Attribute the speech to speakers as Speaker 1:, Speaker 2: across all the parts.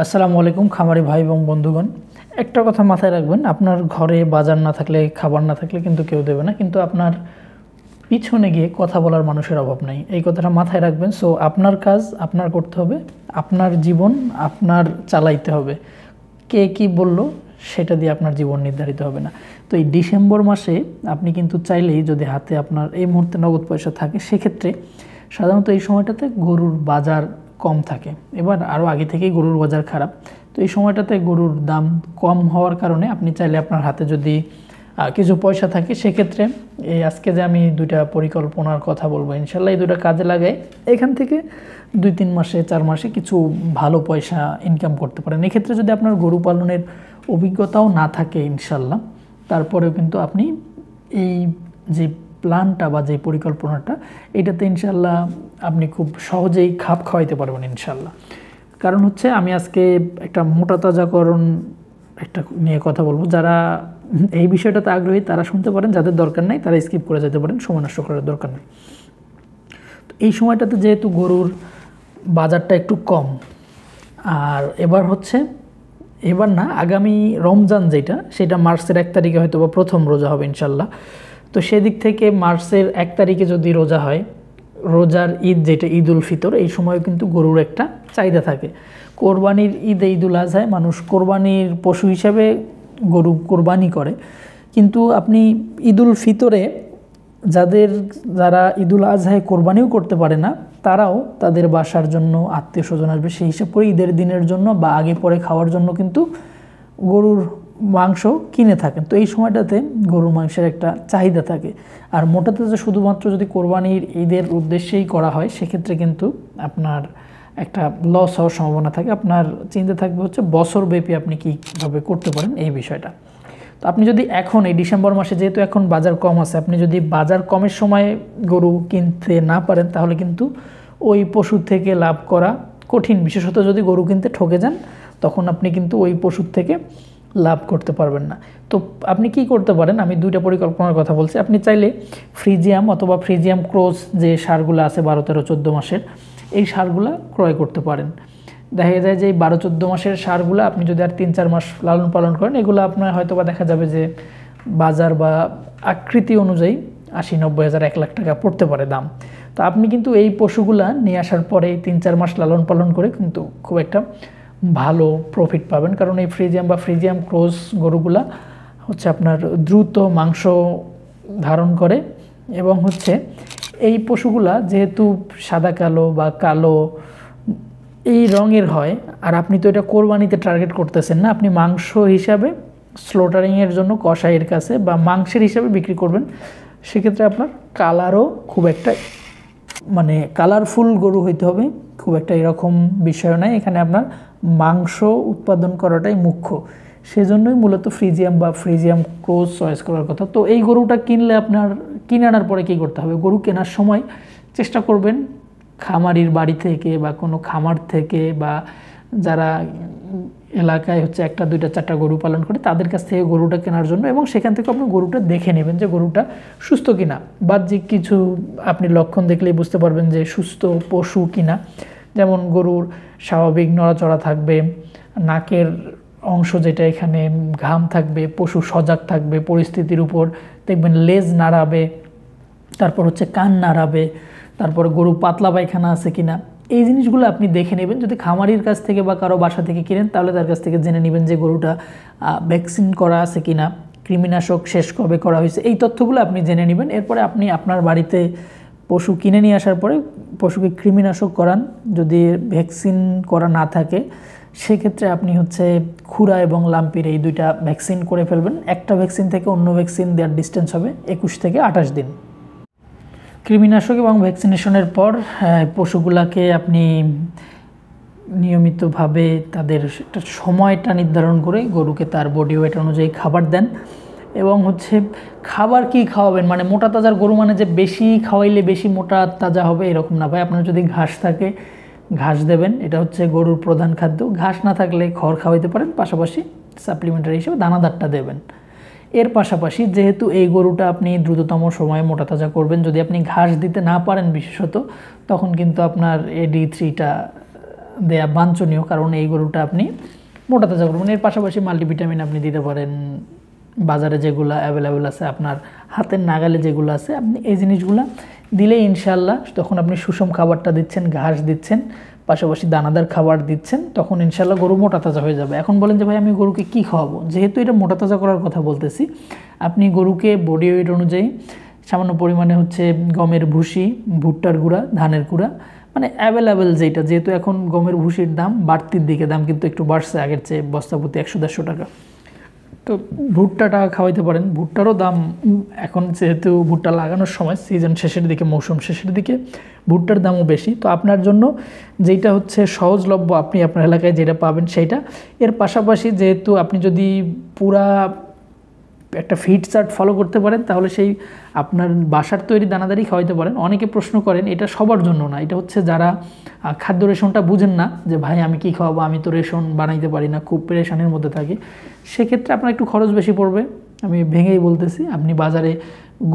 Speaker 1: আসসালামু আলাইকুম খামারি ভাই এবং বন্ধুগণ। একটা কথা মাথায় রাখবেন, আপনার ঘরে বাজার না থাকলে, খাবার না থাকলে কিন্তু কেউ দেবে না, কিন্তু আপনার পিছনে গিয়ে কথা বলার মানুষের অভাব নাই। এই কথাটা মাথায় রাখবেন। সো আপনার কাজ আপনার করতে হবে, আপনার জীবন আপনার চালাইতে হবে। কে কি বলল সেটা দিয়ে আপনার জীবন নির্ধারিত হবে না। তো এই ডিসেম্বর মাসে আপনি কিন্তু চাইলেই, যদি হাতে আপনার এই মুহূর্তে নগদ পয়সা থাকে, সেক্ষেত্রে সাধারণত এই সময়টাতে গরুর বাজার কম থাকে। এবার আরও আগে থেকেই গরুর বাজার খারাপ, তো এই সময়টাতে গরুর দাম কম হওয়ার কারণে আপনি চাইলে আপনার হাতে যদি কিছু পয়সা থাকে, সেক্ষেত্রে এই আজকে যে আমি দুইটা পরিকল্পনার কথা বলবো, ইনশাল্লাহ এই দুটো কাজে লাগাই এখান থেকে 2-3 মাসে 4 মাসে কিছু ভালো পয়সা ইনকাম করতে পারেন। এক্ষেত্রে যদি আপনার গরু পালনের অভিজ্ঞতাও না থাকে ইনশাল্লাহ, তারপরেও কিন্তু আপনি এই যে প্ল্যানটা বা যে পরিকল্পনাটা, এটাতে ইনশাল্লাহ আপনি খুব সহজেই খাপ খাওয়াইতে পারবেন ইনশাল্লাহ। কারণ হচ্ছে আমি আজকে একটা মোটা তাজাকরণ একটা নিয়ে কথা বলবো। যারা এই বিষয়টাতে আগ্রহী তারা শুনতে পারেন, যাদের দরকার নেই তারা স্কিপ করে যেতে পারেন, সময় নষ্ট করার দরকার নেই। তো এই সময়টাতে যেহেতু গরুর বাজারটা একটু কম, আর এবার না, আগামী রমজান যেটা, সেটা মার্চের 1 তারিখে হয়তো বা প্রথম রোজা হবে ইনশাল্লাহ। তো সেদিক থেকে মার্চের 1 তারিখে যদি রোজা হয়, রোজার ঈদ যেটা ঈদ উল ফিতর, এই সময় কিন্তু গরুর একটা চাহিদা থাকে। কোরবানির ঈদে, ঈদ উল আজহায় মানুষ কোরবানির পশু হিসাবে গরু কোরবানি করে, কিন্তু আপনি ঈদ উল ফিতরে যারা ঈদ উল আজহায় কোরবানিও করতে পারে না, তারাও তাদের বাসার জন্য আত্মীয় স্বজন আসবে, সেই হিসাব করে ঈদের দিনের জন্য বা আগে পরে খাওয়ার জন্য কিন্তু গরুর মাংস কিনে থাকেন। তো এই সময়টাতে গরুর মাংসের একটা চাহিদা থাকে। আর মোটাতে যে শুধুমাত্র যদি কোরবানির ঈদের উদ্দেশ্যেই করা হয়, সেক্ষেত্রে কিন্তু আপনার একটা লস হওয়ার সম্ভাবনা থাকে। আপনার চিন্তা থাকবে হচ্ছে বছরব্যাপী আপনি কীভাবে করতে পারেন এই বিষয়টা। তো আপনি যদি এখন এই ডিসেম্বর মাসে, যেহেতু এখন বাজার কম আছে, আপনি যদি বাজার কমের সময় গরু কিনতে না পারেন, তাহলে কিন্তু ওই পশুর থেকে লাভ করা কঠিন। বিশেষত যদি গরু কিনতে ঠকে যান, তখন আপনি কিন্তু ওই পশুর থেকে লাভ করতে পারবেন না। তো আপনি কি করতে পারেন, আমি 2টা পরিকল্পনার কথা বলছি। আপনি চাইলে ফ্রিজিয়াম অথবা ফ্রিজিয়াম ক্রস যে সারগুলো আছে 12, 13, 14 মাসের, এই সারগুলো ক্রয় করতে পারেন। দেখা যায় যে এই 12-14 মাসের সারগুলো আপনি যদি আর 3-4 মাস লালন পালন করেন, এগুলো আপনার হয়তো বা দেখা যাবে যে বাজার বা আকৃতি অনুযায়ী 80-90 হাজার 1 লাখ টাকা পড়তে পারে দাম। তো আপনি কিন্তু এই পশুগুলা নিয়ে আসার পরে 3-4 মাস লালন পালন করে কিন্তু খুব একটা ভালো প্রফিট পাবেন। কারণ এই ফ্রিজিয়াম বা ফ্রিজিয়াম ক্রস গরুগুলা হচ্ছে আপনার দ্রুত মাংস ধারণ করে, এবং হচ্ছে এই পশুগুলা যেহেতু সাদা কালো বা কালো এই রঙের হয়, আর আপনি তো এটা কোরবানিতে টার্গেট করতেছেন না, আপনি মাংস হিসাবে স্লোটারিংয়ের জন্য কসাইয়ের কাছে বা মাংসের হিসাবে বিক্রি করবেন, সেক্ষেত্রে আপনার কালারও খুব একটা কালারফুল গরু হইতে হবে, খুব একটা এরকম বিষয় নয়। এখানে আপনার মাংস উৎপাদন করাটাই মুখ্য, সেজন্যই মূলত ফ্রিজিয়াম বা ফ্রিজিয়াম ক্রস চয়েস করার কথা। তো এই গরুটা কিনলে আপনার কিনে আনার পরে কী করতে হবে, গরু কেনার সময় চেষ্টা করবেন খামারির বাড়ি থেকে বা কোনো খামার থেকে, বা যারা এলাকায় হচ্ছে 1টা 2টা 4টা গরু পালন করে, তাদের কাছ থেকে গরুটা কেনার জন্য, এবং সেখান থেকে আপনি গরুটা দেখে নেবেন যে গরুটা সুস্থ কিনা। বাহ্যিক কিছু আপনি লক্ষণ দেখলেই বুঝতে পারবেন যে সুস্থ পশু কিনা। যেমন গরুর স্বাভাবিক নড়াচড়া থাকবে, নাকের অংশ যেটা, এখানে ঘাম থাকবে, পশু সজাগ থাকবে পরিস্থিতির উপর, দেখবেন লেজ নাড়াবে, তারপর হচ্ছে কান নাড়াবে, তারপর গরু পাতলা পায়খানা আছে কিনা, এই জিনিসগুলো আপনি দেখে নেবেন। যদি খামারির কাছ থেকে বা কারো বাসা থেকে কিনেন, তাহলে তার কাছ থেকে জেনে নেবেন যে গরুটা ভ্যাকসিন করা আছে কিনা, কৃমিনাশক শেষ কবে করা হয়েছে, এই তথ্যগুলো আপনি জেনে নেবেন। এরপরে আপনি আপনার বাড়িতে পশু কিনে নিয়ে আসার পরে পশুকে কৃমিনাশক করান। যদি ভ্যাকসিন করা না থাকে, সেক্ষেত্রে আপনি হচ্ছে খুরা এবং লাম্পির এই 2টা ভ্যাকসিন করে ফেলবেন। একটা ভ্যাকসিন থেকে অন্য ভ্যাকসিন দেওয়ার ডিস্টেন্স হবে 21 থেকে 28 দিন। কৃমিনাশক এবং ভ্যাকসিনেশনের পর পশুগুলাকে আপনি নিয়মিতভাবে তাদের একটা সময়টা নির্ধারণ করে গরুকে তার বডি ওয়েট অনুযায়ী খাবার দেন। এবং হচ্ছে খাবার কি খাওয়াবেন, মোটা তাজার গরু যে বেশি খাওয়াইলে বেশি মোটা তাজা হবে এরকম না ভাই। আপনার যদি ঘাস থাকে ঘাস দেবেন, এটা হচ্ছে গরুর প্রধান খাদ্য। ঘাস না থাকলে খড় খাওয়াইতে পারেন, পাশাপাশি সাপ্লিমেন্টারি হিসেবে দানাদারটা দেবেন। এর পাশাপাশি যেহেতু এই গরুটা আপনি দ্রুততম সময়ে মোটা তাজা করবেন, যদি আপনি ঘাস দিতে না পারেন বিশেষত, তখন কিন্তু আপনার AD3টা দেয়া বাঞ্ছনীয়, কারণ এই গরুটা আপনি মোটা তাজা করবেন। এর পাশাপাশি মাল্টিভিটামিন আপনি দিতে পারেন, বাজারে যেগুলো অ্যাভেলেবেল আছে, আপনার হাতের নাগালে যেগুলো আছে, আপনি এই জিনিসগুলো দিলে ইনশাল্লাহ তখন আপনি সুষম খাবারটা দিচ্ছেন, ঘাস দিচ্ছেন, পাশাপাশি দানাদার খাবার দিচ্ছেন, তখন ইনশাল্লাহ গরু মোটা তাজা হয়ে যাবে। এখন বলেন যে ভাই আমি গরুকে কী খাওয়াবো, যেহেতু এটা মোটা তাজা করার কথা বলতেছি, আপনি গরুকে বডি ওয়েট অনুযায়ী সামান্য পরিমাণে হচ্ছে গমের ভুসি, ভুট্টার গুঁড়া, ধানের গুঁড়া, মানে অ্যাভেলেবেল যেটা, যেহেতু এখন গমের ভুসির দাম বাড়তির দিকে, দাম কিন্তু একটু বাড়ছে আগের চেয়ে, বস্তা প্রতি 100-150 টাকা। তো ভুট্টাটা খাওয়াইতে পারেন। ভুট্টারও দাম এখন, যেহেতু ভুট্টা লাগানোর সময়, সিজন শেষের দিকে, মৌসুম শেষের দিকে, ভুট্টার দামও বেশি। তো আপনার জন্য যেটা হচ্ছে সহজলভ্য, আপনি আপনার এলাকায় যেটা পাবেন সেইটা। এর পাশাপাশি যেহেতু আপনি যদি পুরা একটা ফিড চার্ট ফলো করতে পারেন, তাহলে সেই আপনার বাসার তৈরি দানাদারই খাওয়াইতে পারেন। অনেকে প্রশ্ন করেন, এটা সবার জন্য না, এটা হচ্ছে যারা খাদ্য রেশনটা বুঝেন না, যে ভাই আমি কি খাওয়াবো, আমি তো রেশন বানাইতে পারি না, খুব পেরেশানির মধ্যে থাকি, সেক্ষেত্রে আপনার একটু খরচ বেশি পড়বে। আমি ভেঙেই বলতেছি, আপনি বাজারে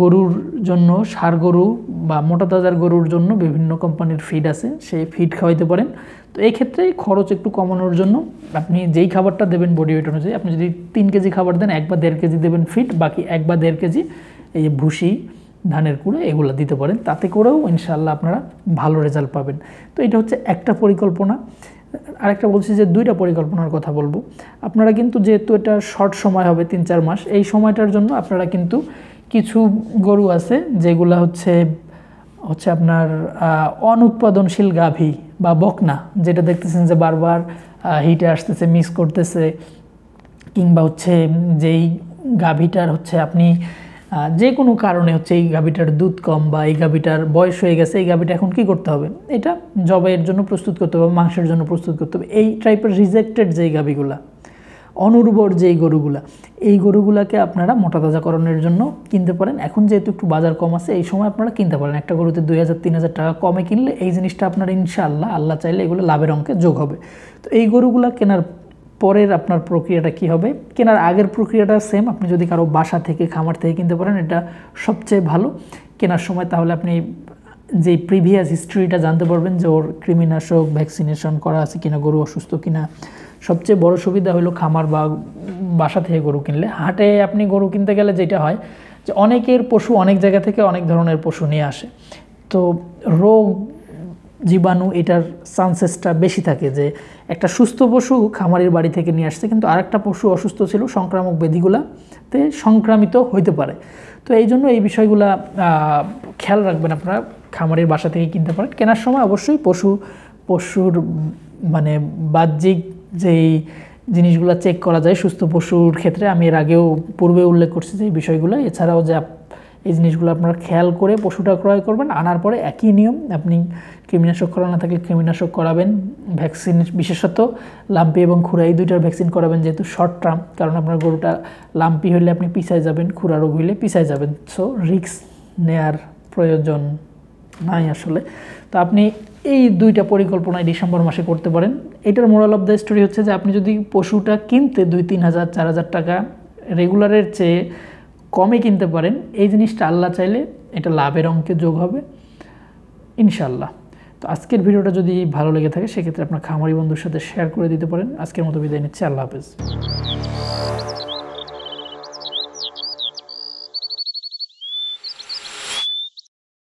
Speaker 1: গরুর জন্য, ষাঁড় গরু বা মোটা তাজার গরুর জন্য বিভিন্ন কোম্পানির ফিড আছে, সেই ফিড খাওয়াইতে পারেন। তো এই ক্ষেত্রে খরচ একটু কমানোর জন্য আপনি যেই খাবারটা দেবেন বডি ওয়েট অনুযায়ী, আপনি যদি 3 কেজি খাবার দেন, 1 বা 1.5 কেজি দেবেন ফিড, বাকি 1 বা 1.5 কেজি এই যে ভুসি, ধানের কুড়ো, এগুলো দিতে পারেন। তাতে করেও ইনশাআল্লাহ আপনারা ভালো রেজাল্ট পাবেন। তো এটা হচ্ছে একটা পরিকল্পনা। আরেকটা বলছি যে 2টা পরিকল্পনার কথা বলবো। আপনারা কিন্তু, যেহেতু এটা শর্ট সময় হবে 3-4 মাস, এই সময়টার জন্য আপনারা কিন্তু কিছু গরু আছে যেগুলা হচ্ছে আপনার অনুৎপাদনশীল গাভী বা বকনা, যেটা দেখতেছেন যে বারবার হিটে আসতেছে, মিস করতেছে, কিংবা হচ্ছে যেই গাভীটার হচ্ছে আপনি যে কোনো কারণে হচ্ছে এই গাভীটার দুধ কম, বা এই গাভীটার বয়স হয়ে গেছে, এই গাভীটা এখন কি করতে হবে, এটা জবাইয়ের জন্য প্রস্তুত করতে হবে, মাংসের জন্য প্রস্তুত করতে হবে, এই টাইপের রিজেক্টেড যেই গাভীগুলা, অনুর্বর যেই গরুগুলা, এই গরুগুলাকে আপনারা মোটা তাজাকরণের জন্য কিনতে পারেন। এখন যেহেতু একটু বাজার কম আছে, এই সময় আপনারা কিনতে পারেন। একটা গরুতে 2000-3000 টাকা কমে কিনলে এই জিনিসটা আপনার ইনশাআল্লাহ, আল্লাহ চাইলে এগুলো লাভের অঙ্কে যোগ হবে। তো এই গরুগুলা কেনার পরের আপনার প্রক্রিয়াটা কি হবে, কেনার আগের প্রক্রিয়াটা সেম। আপনি যদি কারো বাসা থেকে, খামার থেকে কিনতে পারেন, এটা সবচেয়ে ভালো কেনার সময়। তাহলে আপনি যেই প্রিভিয়াস হিস্ট্রিটা জানতে পারবেন, যে ওর কৃমিনাশক ভ্যাকসিনেশন করা আছে কিনা, গরু অসুস্থ কিনা। সবচেয়ে বড় সুবিধা হলো খামার বা বাসা থেকে গরু কিনলে। হাটে আপনি গরু কিনতে গেলে যেটা হয়, যে অনেকের পশু অনেক জায়গা থেকে অনেক ধরনের পশু নিয়ে আসে, তো রোগ জীবাণু এটার চান্সেসটা বেশি থাকে, যে একটা সুস্থ পশু খামারের বাড়ি থেকে নিয়ে আসছে, কিন্তু আরেকটা পশু অসুস্থ ছিল, সংক্রামক ব্যাধিগুলাতে সংক্রামিত হইতে পারে। তো এই জন্য এই বিষয়গুলা খেয়াল রাখবেন, আপনারা খামারের বাসা থেকে কিনতে পারেন। কেনার সময় অবশ্যই পশুর মানে বাহ্যিক যেই জিনিসগুলো চেক করা যায় সুস্থ পশুর ক্ষেত্রে, আমি এর আগেও পূর্বে উল্লেখ করছি যে এই বিষয়গুলো। এছাড়াও যে এই জিনিসগুলো আপনারা খেয়াল করে পশুটা ক্রয় করবেন। আনার পরে একই নিয়ম, আপনি কৃমিনাশক করানো থাকলে কৃমিনাশক করাবেন, ভ্যাকসিন, বিশেষত লাম্পি এবং খুরা, এই 2টার ভ্যাকসিন করাবেন, যেহেতু শর্ট টার্ম। কারণ আপনার গরুটা লাম্পি হলে আপনি পিছায় যাবেন, খুরা রোগ হইলে পিছায় যাবেন, সো রিস্ক নেয়ার প্রয়োজন নাই আসলে। তো আপনি এই 2টা পরিকল্পনায় ডিসেম্বর মাসে করতে পারেন। এটার মোরাল অফ দ্য স্টোরি হচ্ছে যে আপনি যদি পশুটা কিনতে 2-3 হাজার 4 হাজার টাকা রেগুলারের চেয়ে কমে কিনতে পারেন, এই জিনিসটা আল্লাহ চাইলে এটা লাভের অঙ্কে যোগ হবে ইনশাল্লাহ। তো আজকের ভিডিওটা যদি ভালো লেগে থাকে, সেক্ষেত্রে আপনার খামারি বন্ধুর সাথে শেয়ার করে দিতে পারেন। আজকের মতো বিদায় নিচ্ছি, আল্লাহ হাফেজ।